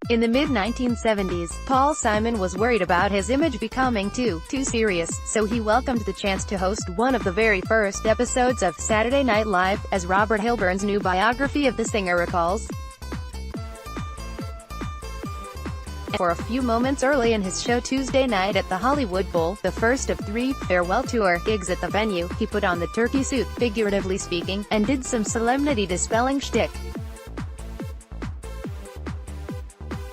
In the mid-1970s, Paul Simon was worried about his image becoming too serious, so he welcomed the chance to host one of the very first episodes of Saturday Night Live, as Robert Hilburn's new biography of the singer recalls. For a few moments early in his show Tuesday night at the Hollywood Bowl, the first of 3 farewell tour gigs at the venue, he put on the turkey suit, figuratively speaking, and did some solemnity-dispelling shtick.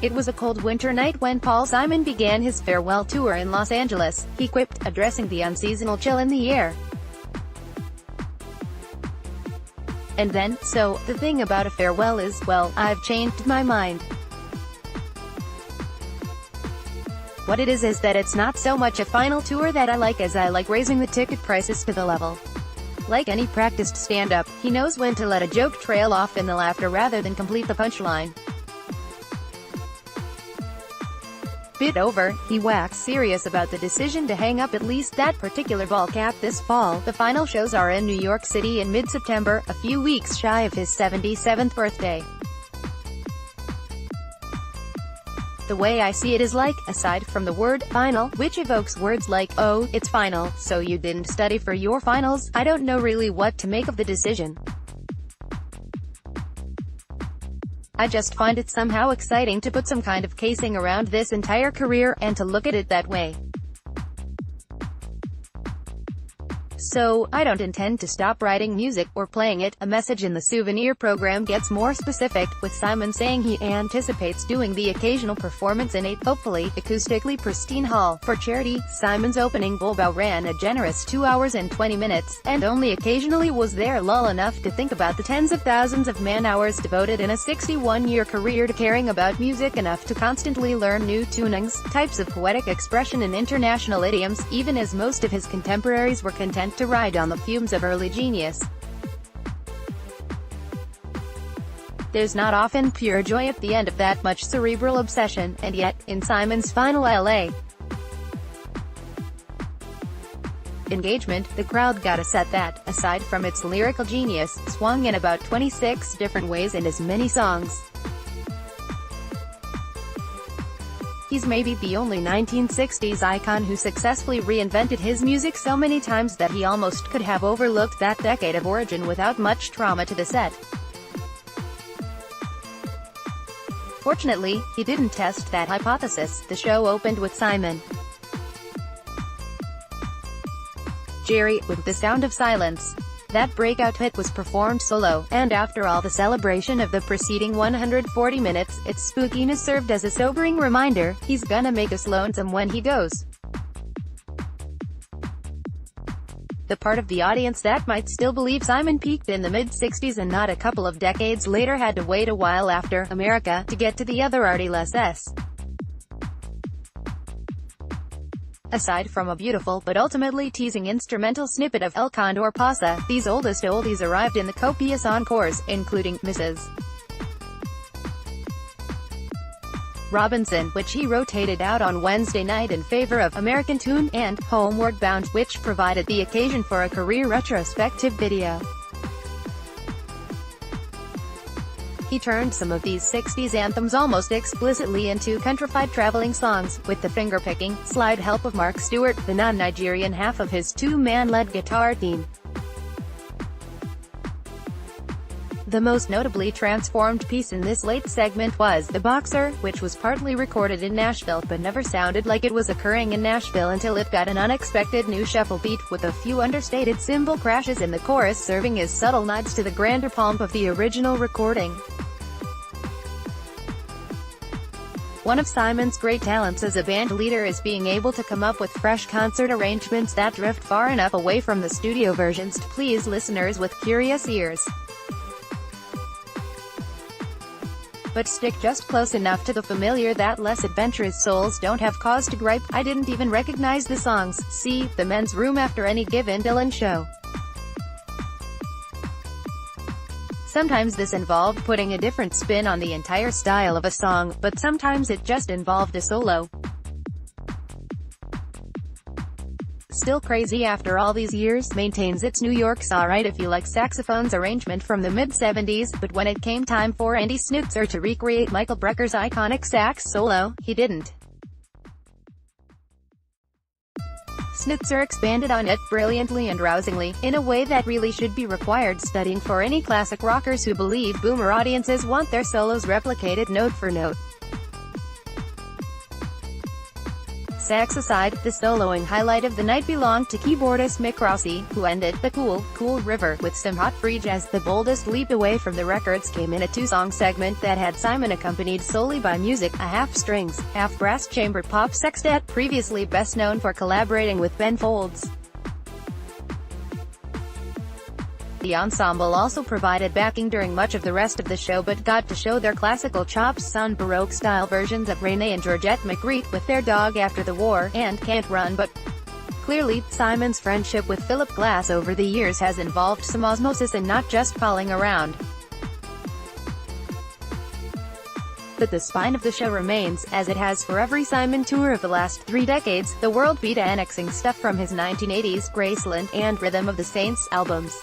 It was a cold winter night when Paul Simon began his farewell tour in Los Angeles, he quipped, addressing the unseasonal chill in the air. And then, so, the thing about a farewell is, well, I've changed my mind. What it is that it's not so much a final tour that I like as I like raising the ticket prices to the level. Like any practiced stand-up, he knows when to let a joke trail off in the laughter rather than complete the punchline. Bit over, he waxed serious about the decision to hang up at least that particular ball cap this fall. The final shows are in New York City in mid-September, a few weeks shy of his 77th birthday. The way I see it is like, aside from the word final, which evokes words like, oh, it's final, so you didn't study for your finals, I don't know really what to make of the decision. I just find it somehow exciting to put some kind of casing around this entire career, and to look at it that way. So, I don't intend to stop writing music, or playing it. A message in the souvenir program gets more specific, with Simon saying he anticipates doing the occasional performance in a, hopefully, acoustically pristine hall. For charity, Simon's opening bowl bow ran a generous 2 hours and 20 minutes, and only occasionally was there lull enough to think about the tens of thousands of man-hours devoted in a 61-year career to caring about music enough to constantly learn new tunings, types of poetic expression and international idioms, even as most of his contemporaries were content to ride on the fumes of early genius. There's not often pure joy at the end of that much cerebral obsession, and yet, in Simon's final L.A. engagement, the crowd got a set that, aside from its lyrical genius, swung in about 26 different ways in as many songs. He's maybe the only 1960s icon who successfully reinvented his music so many times that he almost could have overlooked that decade of origin without much trauma to the set. Fortunately, he didn't test that hypothesis. The show opened with Simon, Jerry, with The Sound of Silence. That breakout hit was performed solo, and after all the celebration of the preceding 140 minutes, its spookiness served as a sobering reminder, he's gonna make us lonesome when he goes. The part of the audience that might still believe Simon peaked in the mid-60s and not a couple of decades later had to wait a while after America to get to the other arty less. Aside from a beautiful, but ultimately teasing instrumental snippet of El Condor Pasa, these oldest oldies arrived in the copious encores, including Mrs. Robinson, which he rotated out on Wednesday night in favor of American Tune, and Homeward Bound, which provided the occasion for a career retrospective video. He turned some of these 60s anthems almost explicitly into countrified traveling songs, with the finger-picking, slide help of Mark Stewart, the non-Nigerian half of his two-man lead guitar theme. The most notably transformed piece in this late segment was The Boxer, which was partly recorded in Nashville but never sounded like it was occurring in Nashville until it got an unexpected new shuffle beat, with a few understated cymbal crashes in the chorus serving as subtle nods to the grander pomp of the original recording. One of Simon's great talents as a band leader is being able to come up with fresh concert arrangements that drift far enough away from the studio versions to please listeners with curious ears, but stick just close enough to the familiar that less adventurous souls don't have cause to gripe. I didn't even recognize the songs. See The Men's Room after any given Dylan show. Sometimes this involved putting a different spin on the entire style of a song, but sometimes it just involved a solo. still crazy after all these years, maintains it's New York's alright if you like saxophone's arrangement from the mid-70s, but when it came time for Andy Snutzer to recreate Michael Brecker's iconic sax solo, he didn't. Snutzer expanded on it brilliantly and rousingly, in a way that really should be required studying for any classic rockers who believe boomer audiences want their solos replicated note for note. Sax aside, the soloing highlight of the night belonged to keyboardist Mick Rossi, who ended the Cool, Cool River with some hot free jazz. The boldest leap away from the records came in a two-song segment that had Simon accompanied solely by music, a half-strings, half-brass chamber pop sextet, previously best known for collaborating with Ben Folds. The ensemble also provided backing during much of the rest of the show but got to show their classical chops on Baroque-style versions of Renee and Georgette Magritte with Their Dog After the War, and Can't Run. But clearly, Simon's friendship with Philip Glass over the years has involved some osmosis and not just palling around. But the spine of the show remains, as it has for every Simon tour of the last 3 decades, the world beat annexing stuff from his 1980s, Graceland, and Rhythm of the Saints albums.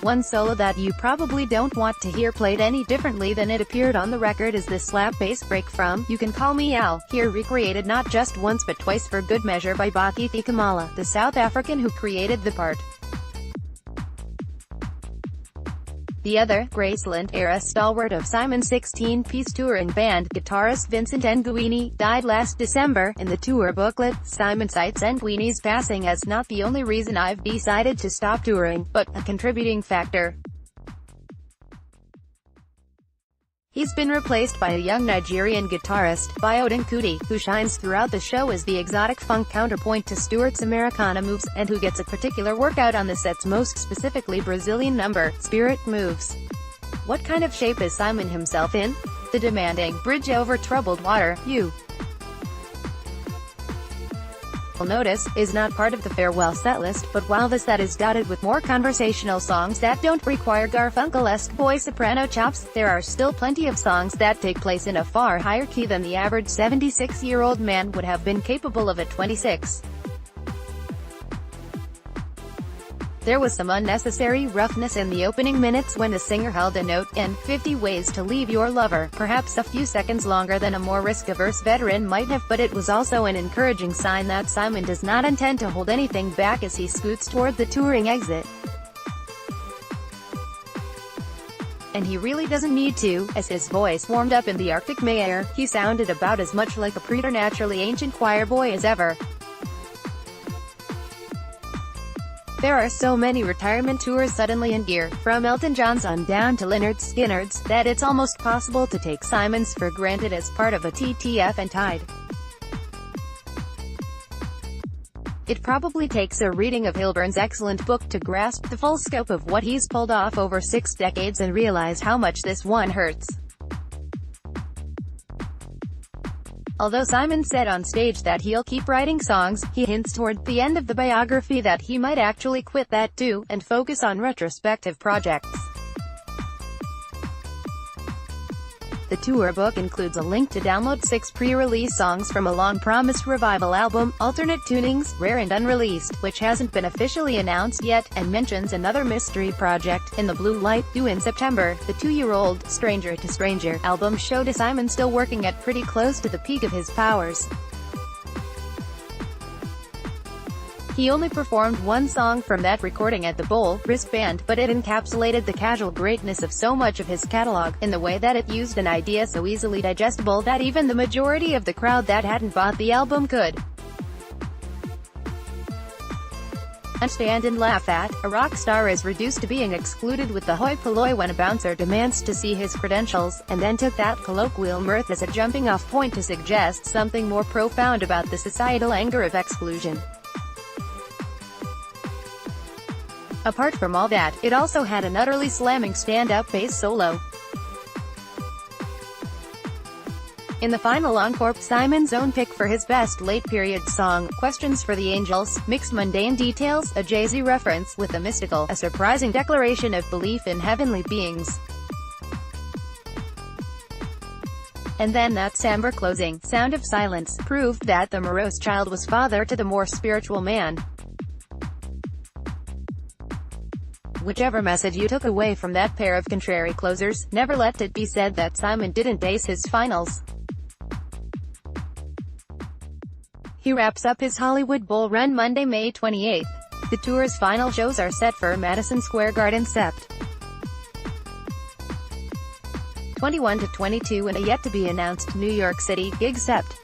One solo that you probably don't want to hear played any differently than it appeared on the record is this slap bass break from You Can Call Me Al, here recreated not just once but twice for good measure by Baki Thikamala, the South African who created the part. The other, Graceland-era stalwart of Simon's 16-piece touring band, guitarist Vincent Nguini, died last December. In the tour booklet, Simon cites Nguini's passing as not the only reason I've decided to stop touring, but a contributing factor. He's been replaced by a young Nigerian guitarist, Biodun Kuti, who shines throughout the show as the exotic funk counterpoint to Stewart's Americana moves, and who gets a particular workout on the set's most specifically Brazilian number, Spirit Moves. What kind of shape is Simon himself in? The demanding, bridge over troubled water, you will notice, is not part of the farewell setlist, but while the set is dotted with more conversational songs that don't require Garfunkel-esque boy soprano chops, there are still plenty of songs that take place in a far higher key than the average 76-year-old man would have been capable of at 26. There was some unnecessary roughness in the opening minutes when the singer held a note, and 50 Ways to Leave Your Lover, perhaps a few seconds longer than a more risk-averse veteran might have, but it was also an encouraging sign that Simon does not intend to hold anything back as he scoots toward the touring exit. And he really doesn't need to. As his voice warmed up in the Arctic May air, he sounded about as much like a preternaturally ancient choir boy as ever. There are so many retirement tours suddenly in gear, from Elton John's on down to Lynyrd Skynyrd's, that it's almost possible to take Simon's for granted as part of a TTF and Tide. It probably takes a reading of Hilburn's excellent book to grasp the full scope of what he's pulled off over 6 decades and realize how much this one hurts. Although Simon said on stage that he'll keep writing songs, he hints toward the end of the biography that he might actually quit that too, and focus on retrospective projects. The tour book includes a link to download 6 pre-release songs from a long-promised revival album, Alternate Tunings, Rare and Unreleased, which hasn't been officially announced yet, and mentions another mystery project, In the Blue Light, due in September. The 2-year-old Stranger to Stranger album showed a Simon still working at pretty close to the peak of his powers. He only performed one song from that recording at the Bowl wristband, but it encapsulated the casual greatness of so much of his catalog, in the way that it used an idea so easily digestible that even the majority of the crowd that hadn't bought the album could stand and laugh at. A rock star is reduced to being excluded with the hoi polloi when a bouncer demands to see his credentials, and then took that colloquial mirth as a jumping-off point to suggest something more profound about the societal anger of exclusion. Apart from all that, it also had an utterly slamming stand-up bass solo. In the final encore, Simon's own pick for his best late-period song, Questions for the Angels, mixed mundane details, a Jay-Z reference, with a mystical, a surprising declaration of belief in heavenly beings. And then that somber closing, Sound of Silence, proved that the morose child was father to the more spiritual man. Whichever message you took away from that pair of contrary closers, never let it be said that Simon didn't ace his finals. He wraps up his Hollywood Bowl run Monday, May 28. The tour's final shows are set for Madison Square Garden Sept. 21-22 and a yet-to-be-announced New York City gig Sept.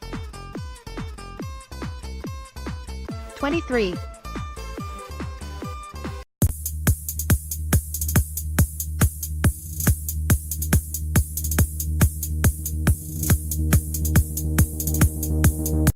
23.